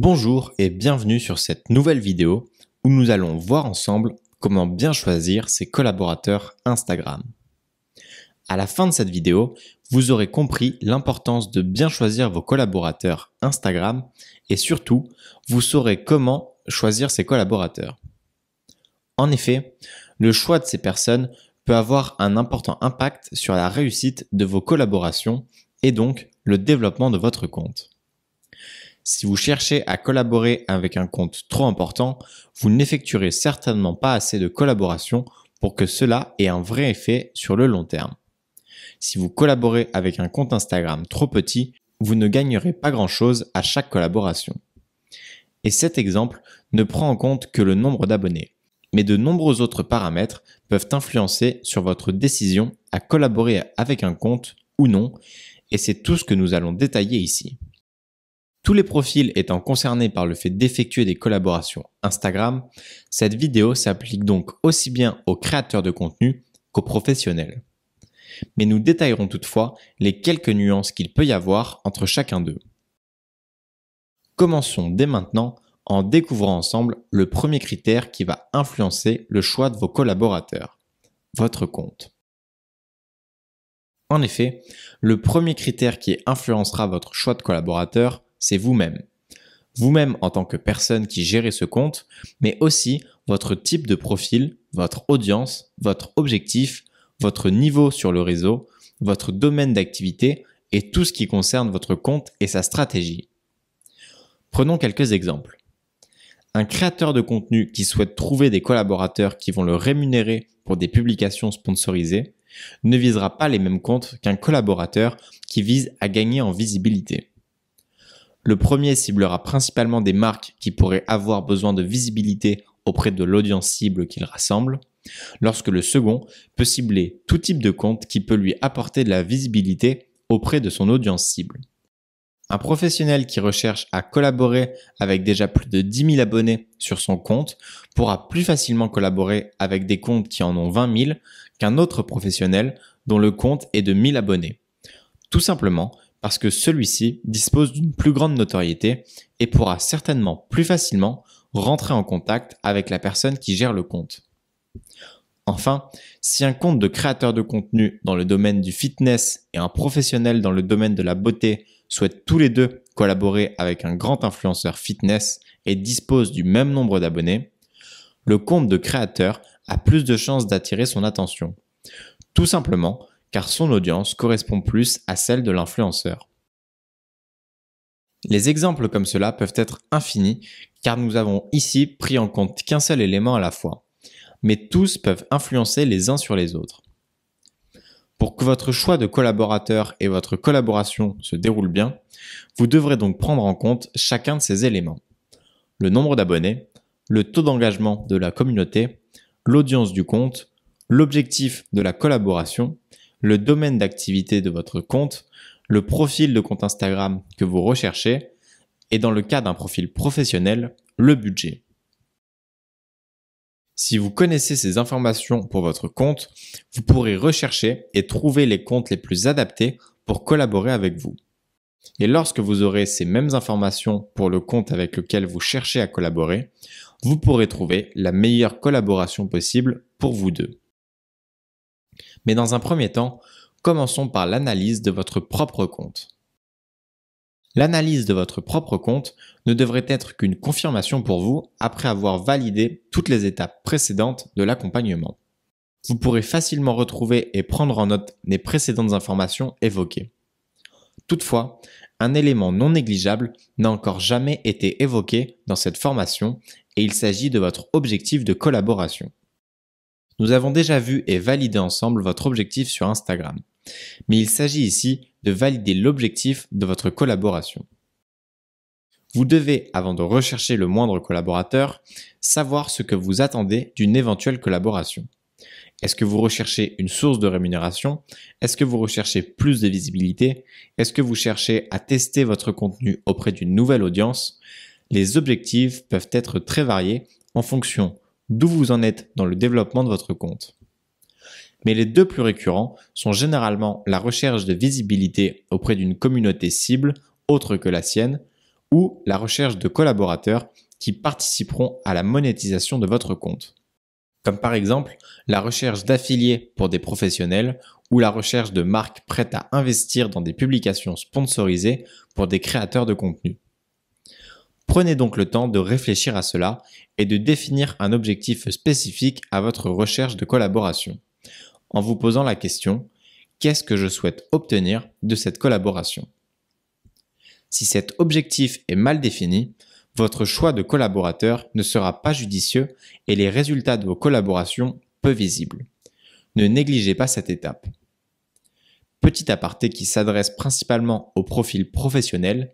Bonjour et bienvenue sur cette nouvelle vidéo où nous allons voir ensemble comment bien choisir ses collaborateurs Instagram. À la fin de cette vidéo, vous aurez compris l'importance de bien choisir vos collaborateurs Instagram et surtout, vous saurez comment choisir ces collaborateurs. En effet, le choix de ces personnes peut avoir un important impact sur la réussite de vos collaborations et donc le développement de votre compte. Si vous cherchez à collaborer avec un compte trop important, vous n'effectuerez certainement pas assez de collaborations pour que cela ait un vrai effet sur le long terme. Si vous collaborez avec un compte Instagram trop petit, vous ne gagnerez pas grand-chose à chaque collaboration. Et cet exemple ne prend en compte que le nombre d'abonnés, mais de nombreux autres paramètres peuvent influencer sur votre décision à collaborer avec un compte ou non, et c'est tout ce que nous allons détailler ici. Tous les profils étant concernés par le fait d'effectuer des collaborations Instagram, cette vidéo s'applique donc aussi bien aux créateurs de contenu qu'aux professionnels. Mais nous détaillerons toutefois les quelques nuances qu'il peut y avoir entre chacun d'eux. Commençons dès maintenant en découvrant ensemble le premier critère qui va influencer le choix de vos collaborateurs, votre compte. En effet, le premier critère qui influencera votre choix de collaborateur, c'est vous-même. Vous-même en tant que personne qui gérez ce compte, mais aussi votre type de profil, votre audience, votre objectif, votre niveau sur le réseau, votre domaine d'activité et tout ce qui concerne votre compte et sa stratégie. Prenons quelques exemples. Un créateur de contenu qui souhaite trouver des collaborateurs qui vont le rémunérer pour des publications sponsorisées ne visera pas les mêmes comptes qu'un collaborateur qui vise à gagner en visibilité. Le premier ciblera principalement des marques qui pourraient avoir besoin de visibilité auprès de l'audience cible qu'il rassemble, lorsque le second peut cibler tout type de compte qui peut lui apporter de la visibilité auprès de son audience cible. Un professionnel qui recherche à collaborer avec déjà plus de 10 000 abonnés sur son compte pourra plus facilement collaborer avec des comptes qui en ont 20 000 qu'un autre professionnel dont le compte est de 1000 abonnés. Tout simplement parce que celui-ci dispose d'une plus grande notoriété et pourra certainement plus facilement rentrer en contact avec la personne qui gère le compte. Enfin, si un compte de créateur de contenu dans le domaine du fitness et un professionnel dans le domaine de la beauté souhaitent tous les deux collaborer avec un grand influenceur fitness et disposent du même nombre d'abonnés, le compte de créateur a plus de chances d'attirer son attention. Tout simplement car son audience correspond plus à celle de l'influenceur. Les exemples comme cela peuvent être infinis car nous avons ici pris en compte qu'un seul élément à la fois, mais tous peuvent influencer les uns sur les autres. Pour que votre choix de collaborateur et votre collaboration se déroulent bien, vous devrez donc prendre en compte chacun de ces éléments. Le nombre d'abonnés, le taux d'engagement de la communauté, l'audience du compte, l'objectif de la collaboration, le domaine d'activité de votre compte, le profil de compte Instagram que vous recherchez et dans le cas d'un profil professionnel, le budget. Si vous connaissez ces informations pour votre compte, vous pourrez rechercher et trouver les comptes les plus adaptés pour collaborer avec vous. Et lorsque vous aurez ces mêmes informations pour le compte avec lequel vous cherchez à collaborer, vous pourrez trouver la meilleure collaboration possible pour vous deux. Mais dans un premier temps, commençons par l'analyse de votre propre compte. L'analyse de votre propre compte ne devrait être qu'une confirmation pour vous après avoir validé toutes les étapes précédentes de l'accompagnement. Vous pourrez facilement retrouver et prendre en note les précédentes informations évoquées. Toutefois, un élément non négligeable n'a encore jamais été évoqué dans cette formation et il s'agit de votre objectif de collaboration. Nous avons déjà vu et validé ensemble votre objectif sur Instagram, mais il s'agit ici de valider l'objectif de votre collaboration. Vous devez, avant de rechercher le moindre collaborateur, savoir ce que vous attendez d'une éventuelle collaboration. Est-ce que vous recherchez une source de rémunération? Est-ce que vous recherchez plus de visibilité? Est-ce que vous cherchez à tester votre contenu auprès d'une nouvelle audience? Les objectifs peuvent être très variés en fonction d'où vous en êtes dans le développement de votre compte. Mais les deux plus récurrents sont généralement la recherche de visibilité auprès d'une communauté cible autre que la sienne ou la recherche de collaborateurs qui participeront à la monétisation de votre compte. Comme par exemple la recherche d'affiliés pour des professionnels ou la recherche de marques prêtes à investir dans des publications sponsorisées pour des créateurs de contenu. Prenez donc le temps de réfléchir à cela et de définir un objectif spécifique à votre recherche de collaboration, en vous posant la question « Qu'est-ce que je souhaite obtenir de cette collaboration ?» Si cet objectif est mal défini, votre choix de collaborateur ne sera pas judicieux et les résultats de vos collaborations peu visibles. Ne négligez pas cette étape. Petit aparté qui s'adresse principalement aux profils professionnels,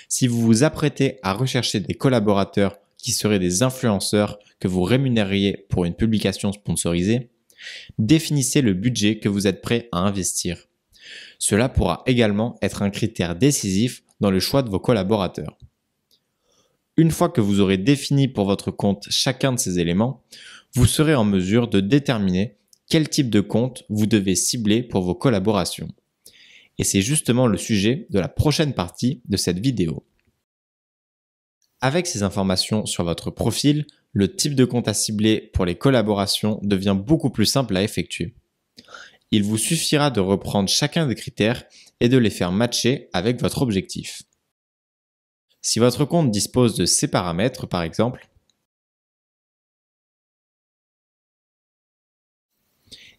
si vous vous apprêtez à rechercher des collaborateurs qui seraient des influenceurs que vous rémunériez pour une publication sponsorisée, définissez le budget que vous êtes prêt à investir. Cela pourra également être un critère décisif dans le choix de vos collaborateurs. Une fois que vous aurez défini pour votre compte chacun de ces éléments, vous serez en mesure de déterminer quel type de compte vous devez cibler pour vos collaborations. Et c'est justement le sujet de la prochaine partie de cette vidéo. Avec ces informations sur votre profil, le type de compte à cibler pour les collaborations devient beaucoup plus simple à effectuer. Il vous suffira de reprendre chacun des critères et de les faire matcher avec votre objectif. Si votre compte dispose de ces paramètres, par exemple,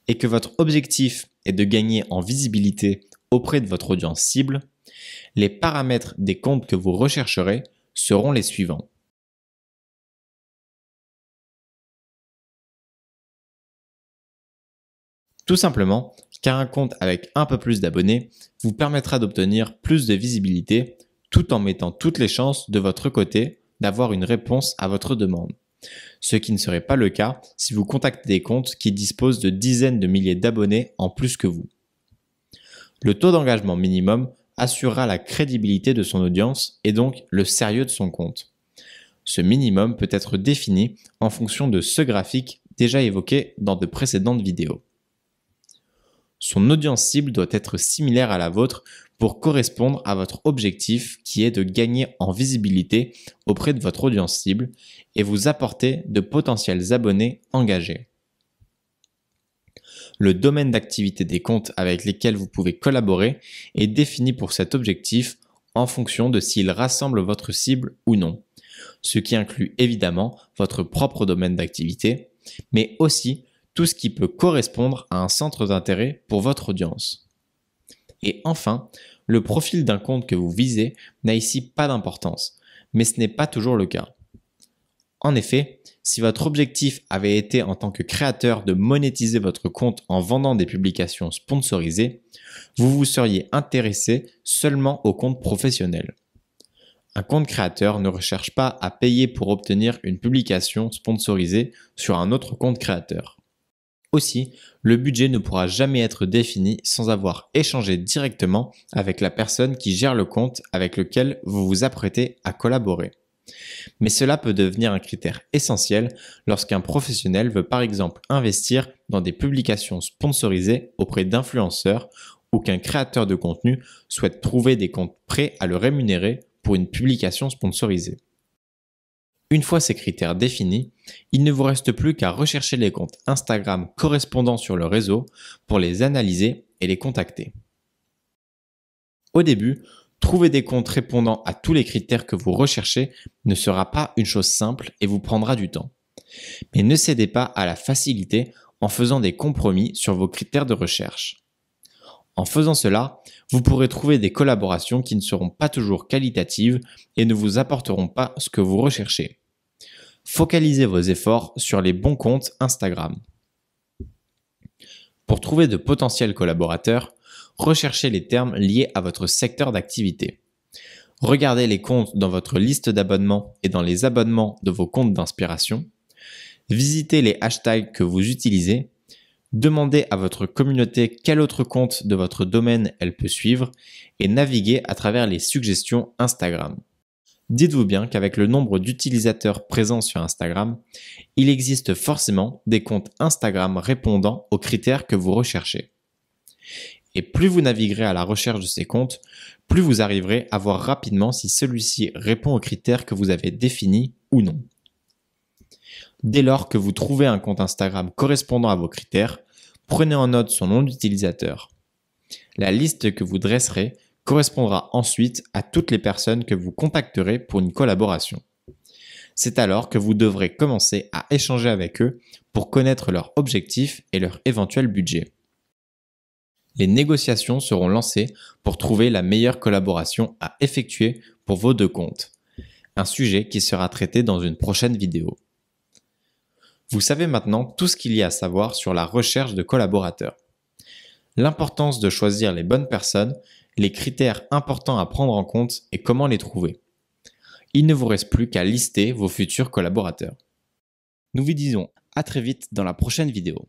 et que votre objectif est de gagner en visibilité auprès de votre audience cible, les paramètres des comptes que vous rechercherez seront les suivants. Tout simplement car un compte avec un peu plus d'abonnés vous permettra d'obtenir plus de visibilité tout en mettant toutes les chances de votre côté d'avoir une réponse à votre demande. Ce qui ne serait pas le cas si vous contactez des comptes qui disposent de dizaines de milliers d'abonnés en plus que vous. Le taux d'engagement minimum assurera la crédibilité de son audience et donc le sérieux de son compte. Ce minimum peut être défini en fonction de ce graphique déjà évoqué dans de précédentes vidéos. Son audience cible doit être similaire à la vôtre pour correspondre à votre objectif qui est de gagner en visibilité auprès de votre audience cible et vous apporter de potentiels abonnés engagés. Le domaine d'activité des comptes avec lesquels vous pouvez collaborer est défini pour cet objectif en fonction de s'il rassemble votre cible ou non, ce qui inclut évidemment votre propre domaine d'activité, mais aussi tout ce qui peut correspondre à un centre d'intérêt pour votre audience. Et enfin, le profil d'un compte que vous visez n'a ici pas d'importance, mais ce n'est pas toujours le cas. En effet, si votre objectif avait été en tant que créateur de monétiser votre compte en vendant des publications sponsorisées, vous vous seriez intéressé seulement au compte professionnel. Un compte créateur ne recherche pas à payer pour obtenir une publication sponsorisée sur un autre compte créateur. Aussi, le budget ne pourra jamais être défini sans avoir échangé directement avec la personne qui gère le compte avec lequel vous vous apprêtez à collaborer. Mais cela peut devenir un critère essentiel lorsqu'un professionnel veut par exemple investir dans des publications sponsorisées auprès d'influenceurs ou qu'un créateur de contenu souhaite trouver des comptes prêts à le rémunérer pour une publication sponsorisée. Une fois ces critères définis, il ne vous reste plus qu'à rechercher les comptes Instagram correspondants sur le réseau pour les analyser et les contacter. Au début, trouver des comptes répondant à tous les critères que vous recherchez ne sera pas une chose simple et vous prendra du temps. Mais ne cédez pas à la facilité en faisant des compromis sur vos critères de recherche. En faisant cela, vous pourrez trouver des collaborations qui ne seront pas toujours qualitatives et ne vous apporteront pas ce que vous recherchez. Focalisez vos efforts sur les bons comptes Instagram. Pour trouver de potentiels collaborateurs, recherchez les termes liés à votre secteur d'activité. Regardez les comptes dans votre liste d'abonnements et dans les abonnements de vos comptes d'inspiration. Visitez les hashtags que vous utilisez. Demandez à votre communauté quel autre compte de votre domaine elle peut suivre et naviguez à travers les suggestions Instagram. Dites-vous bien qu'avec le nombre d'utilisateurs présents sur Instagram, il existe forcément des comptes Instagram répondant aux critères que vous recherchez. Et plus vous naviguerez à la recherche de ces comptes, plus vous arriverez à voir rapidement si celui-ci répond aux critères que vous avez définis ou non. Dès lors que vous trouvez un compte Instagram correspondant à vos critères, prenez en note son nom d'utilisateur. La liste que vous dresserez correspondra ensuite à toutes les personnes que vous contacterez pour une collaboration. C'est alors que vous devrez commencer à échanger avec eux pour connaître leurs objectifs et leur éventuel budget. Les négociations seront lancées pour trouver la meilleure collaboration à effectuer pour vos deux comptes, un sujet qui sera traité dans une prochaine vidéo. Vous savez maintenant tout ce qu'il y a à savoir sur la recherche de collaborateurs. L'importance de choisir les bonnes personnes, les critères importants à prendre en compte et comment les trouver. Il ne vous reste plus qu'à lister vos futurs collaborateurs. Nous vous disons à très vite dans la prochaine vidéo.